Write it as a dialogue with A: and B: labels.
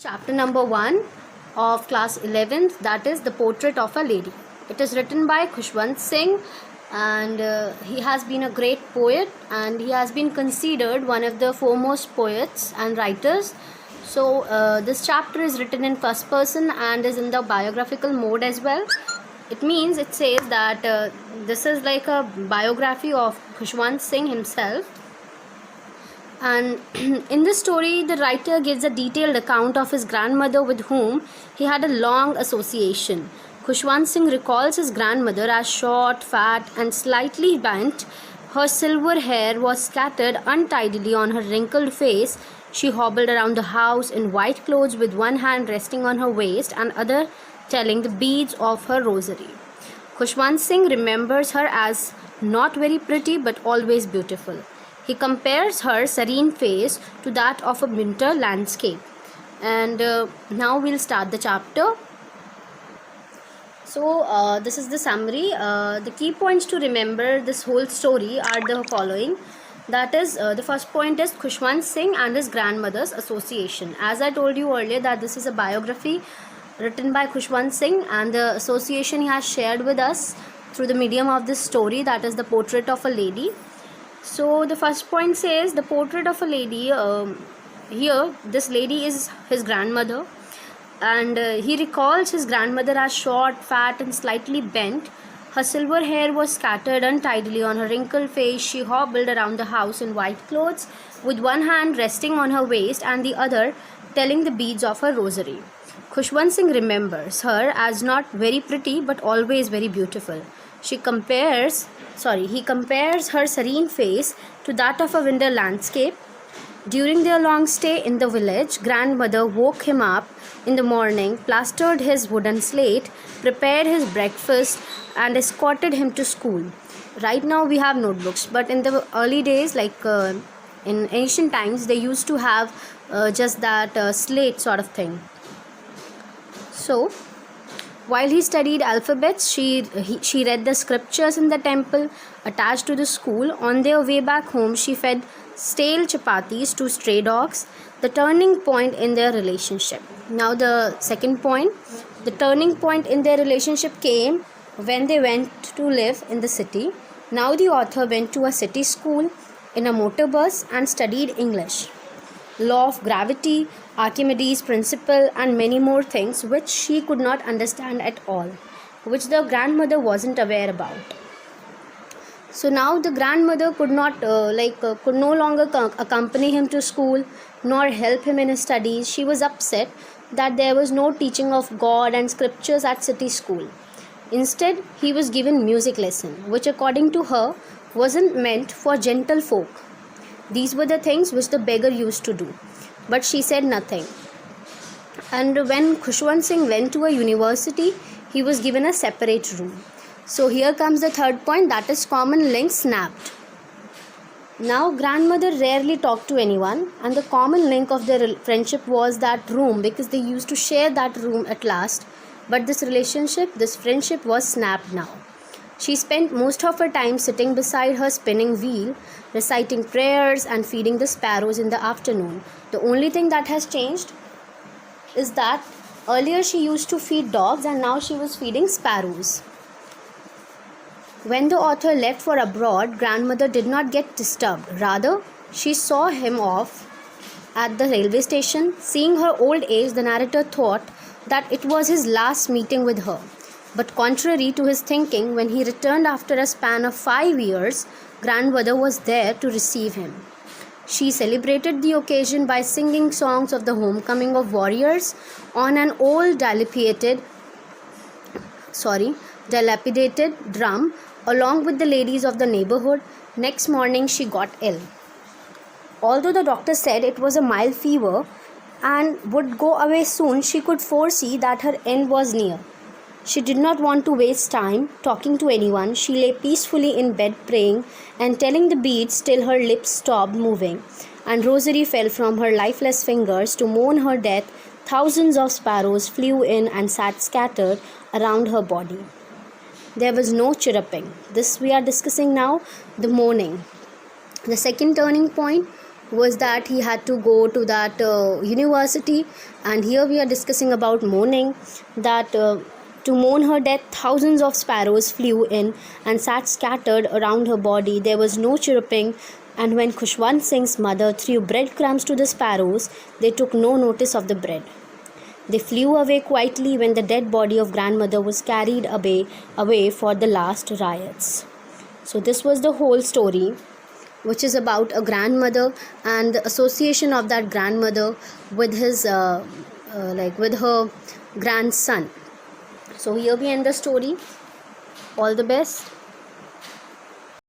A: Chapter number 1 of class 11th, that is The Portrait of a Lady. It is written by Khushwant Singh, and he has been a great poet, and he has been considered one of the foremost poets and writers. So this chapter is written in first person and is in the biographical mode as well. It means it says that this is like a biography of Khushwant Singh himself. And in this story, the writer gives a detailed account of his grandmother with whom he had a long association. Khushwant Singh recalls his grandmother as short, fat, and slightly bent. Her silver hair was scattered untidily on her wrinkled face. She hobbled around the house in white clothes with one hand resting on her waist and other telling the beads of her rosary. Khushwant Singh remembers her as not very pretty but always beautiful. He compares her serene face to that of a winter landscape. And now we'll start the chapter. So this is the summary. The key points to remember this whole story are the following. That is, the first point is Khushwant Singh and his grandmother's association. As I told you earlier that this is a biography written by Khushwant Singh, and the association he has shared with us through the medium of this story, that is the portrait of a lady. So the first point says the portrait of a lady. Here this lady is his grandmother, and he recalls his grandmother as short, fat, and slightly bent. Her silver hair was scattered untidily on her wrinkled face. She hobbled around the house in white clothes, with one hand resting on her waist and the other telling the beads of her rosary. Khushwant Singh remembers her as not very pretty but always very beautiful. He compares her serene face to that of a winter landscape. During their long stay in the village, grandmother woke him up in the morning, plastered his wooden slate, prepared his breakfast, and escorted him to school. Right now we have notebooks, but in the early days, like in ancient times, they used to have just that slate sort of thing. So while he studied alphabets, she read the scriptures in the temple attached to the school. On their way back home, she fed stale chapatis to stray dogs. The turning point in their relationship. Now the second point, the turning point in their relationship came when they went to live in the city. Now the author went to a city school in a motor bus and studied English, law of gravity, Archimedes' principle, and many more things which she could not understand at all, which the grandmother wasn't aware about. So now the grandmother could no longer accompany him to school nor help him in his studies. She was upset that there was no teaching of God and scriptures at city school. Instead, he was given music lesson, which according to her wasn't meant for gentle folk. These were the things which the beggar used to do. But she said nothing. And when Khushwant Singh went to a university, he was given a separate room. So here comes the third point, that is common link snapped. Now grandmother rarely talked to anyone, and the common link of their friendship was that room, because they used to share that room at last. But this friendship was snapped now. She spent most of her time sitting beside her spinning wheel, reciting prayers and feeding the sparrows in the afternoon. The only thing that has changed is that earlier she used to feed dogs and now she was feeding sparrows. When the author left for abroad, grandmother did not get disturbed. Rather, she saw him off at the railway station. Seeing her old age, the narrator thought that it was his last meeting with her. But contrary to his thinking, when he returned after a span of 5 years, grandmother was there to receive him. She celebrated the occasion by singing songs of the homecoming of warriors on an old dilapidated drum, along with the ladies of the neighborhood. Next morning she got ill. Although the doctor said it was a mild fever and would go away soon, she could foresee that her end was near. She did not want to waste time talking to anyone. She lay peacefully in bed praying and telling the beads till her lips stopped moving and rosary fell from her lifeless fingers. To mourn her death, thousands of sparrows flew in and sat scattered around her body. There was no chirruping. This we are discussing now, the mourning. The second turning point was that he had to go to that university. And here we are discussing about mourning, that to mourn her death, thousands of sparrows flew in and sat scattered around her body. There was no chirruping, and when Khushwant Singh's mother threw breadcrumbs to the sparrows, they took no notice of the bread. They flew away quietly when the dead body of grandmother was carried away for the last riots. So this was the whole story, which is about a grandmother and the association of that grandmother with his with her grandson. So here we end the story. All the best.